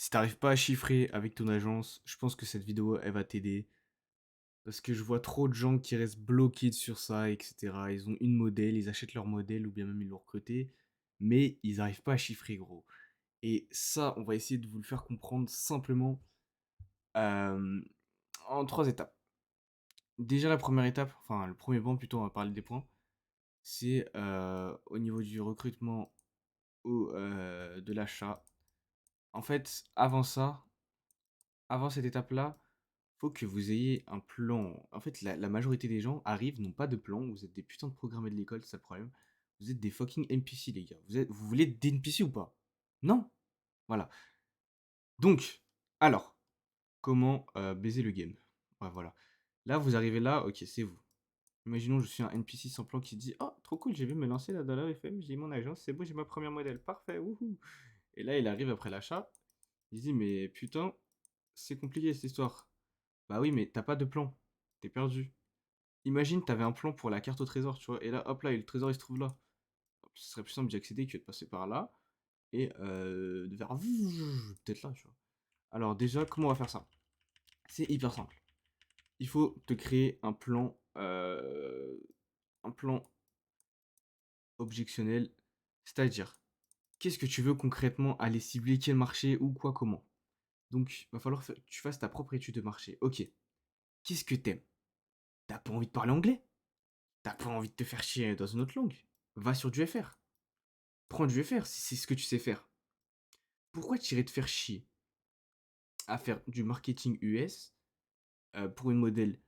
Si t'arrives pas à chiffrer avec ton agence, je pense que cette vidéo, elle va t'aider. Parce que je vois trop de gens qui restent bloqués sur ça, etc. Ils ont une modèle, ils achètent leur modèle ou bien même ils l'ont recruté, mais ils n'arrivent pas à chiffrer, gros. Et ça, on va essayer de vous le faire comprendre simplement euh, en trois étapes. Déjà, la première étape, enfin le premier point plutôt, on va parler des points, c'est au niveau du recrutement ou de l'achat. En fait, avant ça, avant cette étape-là, faut que vous ayez un plan. En fait, la majorité des gens arrivent, n'ont pas de plan. Vous êtes des putains de programmés de l'école, c'est ça le problème. Vous êtes des fucking NPC, les gars. Vous voulez des NPC ou pas? Non. Voilà. Donc, alors, comment baiser le game? Ouais, voilà. Là, vous arrivez là, ok, c'est vous. Imaginons, je suis un NPC sans plan qui dit: Oh, trop cool, j'ai vu me lancer là dans la FM, j'ai mon agence, c'est bon, j'ai ma première modèle, parfait, wouhou. Et là, il arrive après l'achat, il se dit: Mais putain, c'est compliqué cette histoire. Bah oui, mais t'as pas de plan, t'es perdu. Imagine, t'avais un plan pour la carte au trésor, tu vois, et là, hop là, et le trésor il se trouve là. Ce serait plus simple d'y accéder que de passer par là et de faire peut-être là, tu vois. Alors, déjà, comment on va faire ça? C'est hyper simple. Il faut te créer un plan objectionnel, c'est-à-dire, qu'est-ce que tu veux concrètement aller cibler, quel marché, ou quoi, comment. Donc, il va falloir que tu fasses ta propre étude de marché. Ok, qu'est-ce que t'aimes? T'as pas envie de parler anglais? T'as pas envie de te faire chier dans une autre langue? Va sur du FR. Prends du FR si c'est ce que tu sais faire. Pourquoi tu irais te faire chier à faire du marketing US pour une modèle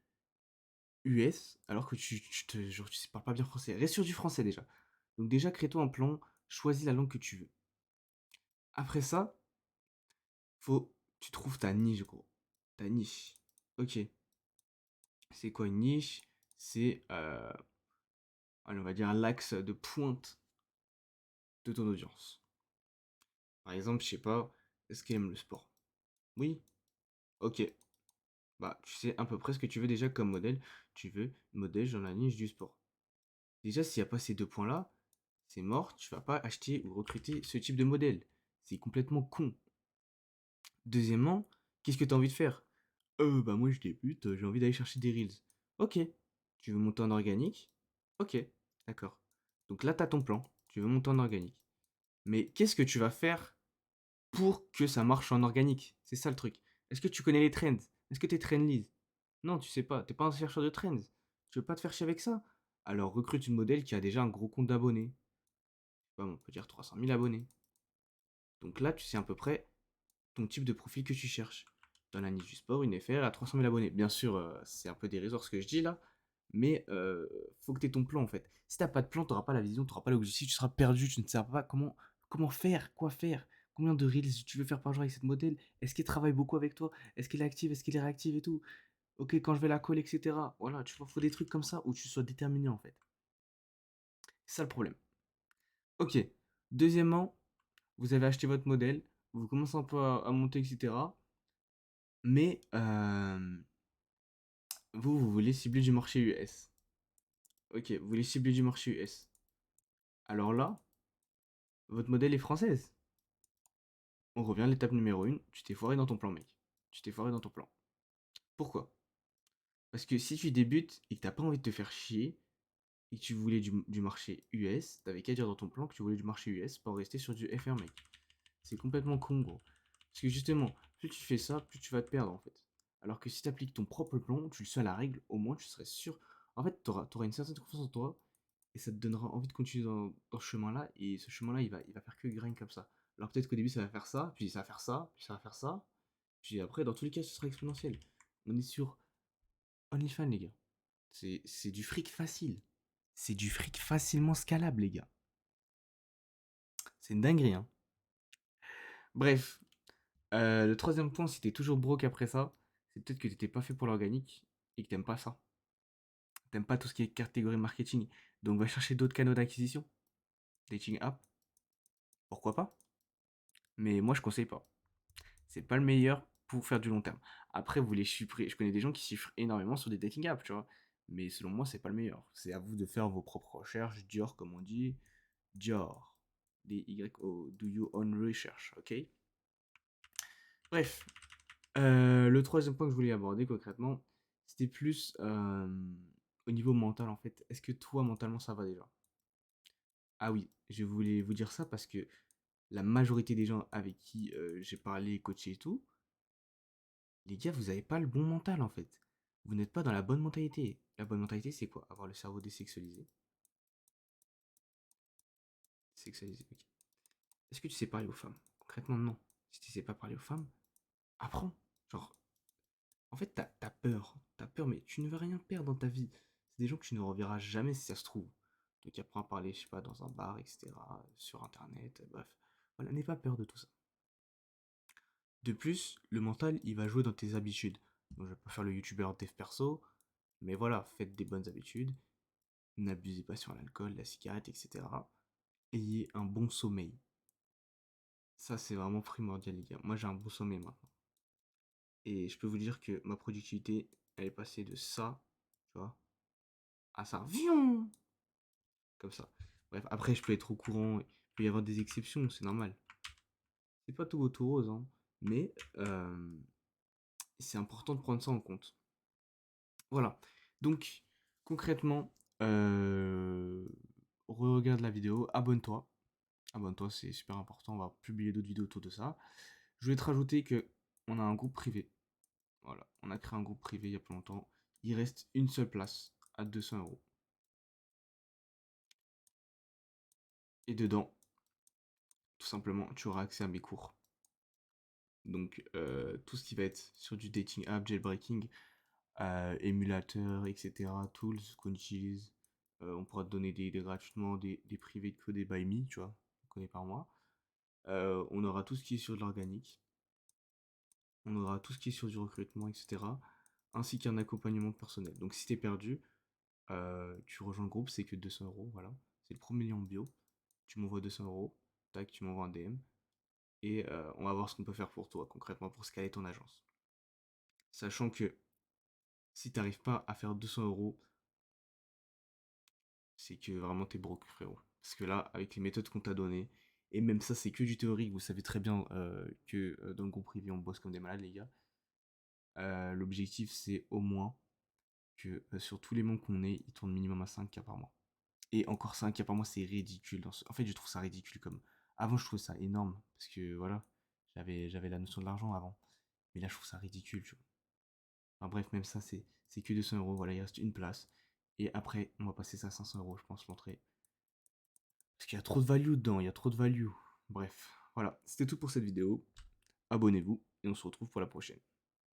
US alors que genre, tu parles pas bien français? Reste sur du français déjà. Donc déjà, crée-toi un plan, choisis la langue que tu veux. Après ça, tu trouves ta niche, gros. Ta niche. Ok. C'est quoi une niche? C'est, allez, on va dire, l'axe de pointe de ton audience. Par exemple, je sais pas, est-ce qu'elle aime le sport? Oui. Ok. Bah, tu sais à peu près ce que tu veux déjà comme modèle. Tu veux modèle dans la niche du sport. Déjà, s'il n'y a pas ces deux points-là, c'est mort, tu vas pas acheter ou recruter ce type de modèle. C'est complètement con. Deuxièmement, qu'est-ce que tu as envie de faire? Bah moi je débute, j'ai envie d'aller chercher des reels. Ok. Tu veux monter en organique? Ok, d'accord. Donc là, tu as ton plan. Tu veux monter en organique. Mais qu'est-ce que tu vas faire pour que ça marche en organique? C'est ça le truc. Est-ce que tu connais les trends? Est-ce que tu es trendless? Non, tu sais pas. T'es pas un chercheur de trends. Tu veux pas te faire chier avec ça? Alors recrute une modèle qui a déjà un gros compte d'abonnés. Je sais pas, on peut dire 300 000 abonnés. Donc là, tu sais à peu près ton type de profil que tu cherches. Dans la niche du sport, une FR à 300 000 abonnés. Bien sûr, c'est un peu dérisoire ce que je dis là, mais faut que tu aies ton plan en fait. Si t'as pas de plan, tu n'auras pas la vision, tu n'auras pas l'objectif, tu seras perdu, tu ne sais pas comment faire, quoi faire, combien de reels tu veux faire par jour avec cette modèle, est-ce qu'elle travaille beaucoup avec toi, est-ce qu'elle est active, est-ce qu'elle est réactive et tout. Ok, quand je vais la call, etc. Voilà, tu vois, faut des trucs comme ça où tu sois déterminé en fait. C'est ça le problème. Ok. Deuxièmement, vous avez acheté votre modèle, vous commencez un peu à monter, etc. Mais vous voulez cibler du marché US. Ok, vous voulez cibler du marché US. Alors là, votre modèle est française. On revient à l'étape numéro 1. Tu t'es foiré dans ton plan, mec. Tu t'es foiré dans ton plan. Pourquoi? Parce que si tu débutes et que t'as pas envie de te faire chier et que tu voulais du marché US, t'avais qu'à dire dans ton plan que tu voulais du marché US pour rester sur du FR, mec. C'est complètement con, gros. Parce que justement, plus tu fais ça, plus tu vas te perdre en fait. Alors que si tu appliques ton propre plan, tu le sais à la règle, au moins tu serais sûr. En fait, tu auras une certaine confiance en toi et ça te donnera envie de continuer dans ce chemin-là. Et ce chemin-là, il va faire que grind comme ça. Alors peut-être qu'au début, ça va faire ça, puis ça va faire ça, puis ça va faire ça. Puis après, dans tous les cas, ce sera exponentiel. On est sur OnlyFans, les gars. C'est du fric facile. C'est du fric facilement scalable, les gars. C'est une dinguerie, hein. Bref, le troisième point, si t'es toujours broke après ça, c'est peut-être que t'étais pas fait pour l'organique et que t'aimes pas ça. T'aimes pas tout ce qui est catégorie marketing. Donc va chercher d'autres canaux d'acquisition. Dating app, pourquoi pas. Mais moi je conseille pas. C'est pas le meilleur pour faire du long terme. Après, vous les chiffrez. Je connais des gens qui chiffrent énormément sur des dating apps, tu vois. Mais selon moi, c'est pas le meilleur. C'est à vous de faire vos propres recherches. Dior, comme on dit. Dior. D-Y-O. Do your own research, ok? Bref, le troisième point que je voulais aborder concrètement, c'était plus au niveau mental en fait. Est-ce que toi, mentalement, ça va déjà? Ah oui, je voulais vous dire ça parce que la majorité des gens avec qui j'ai parlé, coaché et tout, les gars, vous avez pas le bon mental en fait. Vous n'êtes pas dans la bonne mentalité. La bonne mentalité, c'est quoi? Avoir le cerveau désexualisé. Sexualisé, ok. Est-ce que tu sais parler aux femmes? Concrètement, non. Si tu sais pas parler aux femmes, apprends. Genre, en fait, t'as peur. T'as peur, mais tu ne veux rien perdre dans ta vie. C'est des gens que tu ne reverras jamais si ça se trouve. Donc apprends à parler, je sais pas, dans un bar, etc. Sur internet, bref. Voilà, n'aie pas peur de tout ça. De plus, le mental, il va jouer dans tes habitudes. Donc je vais pas faire le youtubeur dev perso, mais voilà, faites des bonnes habitudes. N'abusez pas sur l'alcool, la cigarette, etc. Ayez un bon sommeil. Ça, c'est vraiment primordial, les gars. Moi, j'ai un bon sommeil maintenant. Et je peux vous dire que ma productivité, elle est passée de ça, tu vois, à ça. Vion comme ça. Bref, après, je peux être au courant. Il peut y avoir des exceptions, c'est normal. C'est pas tout beau tout rose, hein. Mais c'est important de prendre ça en compte. Voilà. Donc, concrètement, regarde la vidéo, abonne-toi. Abonne-toi, c'est super important. On va publier d'autres vidéos autour de ça. Je voulais te rajouter que on a un groupe privé. Voilà, on a créé un groupe privé il y a pas longtemps. Il reste une seule place à 200 €. Et dedans, tout simplement, tu auras accès à mes cours. Donc, tout ce qui va être sur du dating app, jailbreaking, émulateur, etc., tools qu'on utilise. On pourra te donner gratuitement des privés de code et by me, tu vois, codés par moi. On aura tout ce qui est sur de l'organique. On aura tout ce qui est sur du recrutement, etc. Ainsi qu'un accompagnement personnel. Donc, si t'es perdu, tu rejoins le groupe, c'est que 200 €, voilà. C'est le premier lien en bio. Tu m'envoies 200 €, tac, tu m'envoies un DM. Et on va voir ce qu'on peut faire pour toi, concrètement, pour scaler ton agence. Sachant que si t'arrives pas à faire 200 €, c'est que vraiment t'es broke, frérot. Parce que là, avec les méthodes qu'on t'a données, et même ça, c'est que du théorique, vous savez très bien que dans le groupe privé, on bosse comme des malades, les gars. L'objectif, c'est au moins que sur tous les mois qu'on ait, ils tournent minimum à 5K par mois. Et encore 5K par mois, c'est ridicule. En fait, je trouve ça ridicule comme. Avant, je trouvais ça énorme. Parce que voilà, j'avais la notion de l'argent avant. Mais là, je trouve ça ridicule, tu vois. Enfin bref, même ça, c'est que 200 €. Voilà, il reste une place. Et après, on va passer ça à 500 €, je pense, l'entrée. Parce qu'il y a trop de value dedans, il y a trop de value. Bref, voilà, c'était tout pour cette vidéo. Abonnez-vous et on se retrouve pour la prochaine.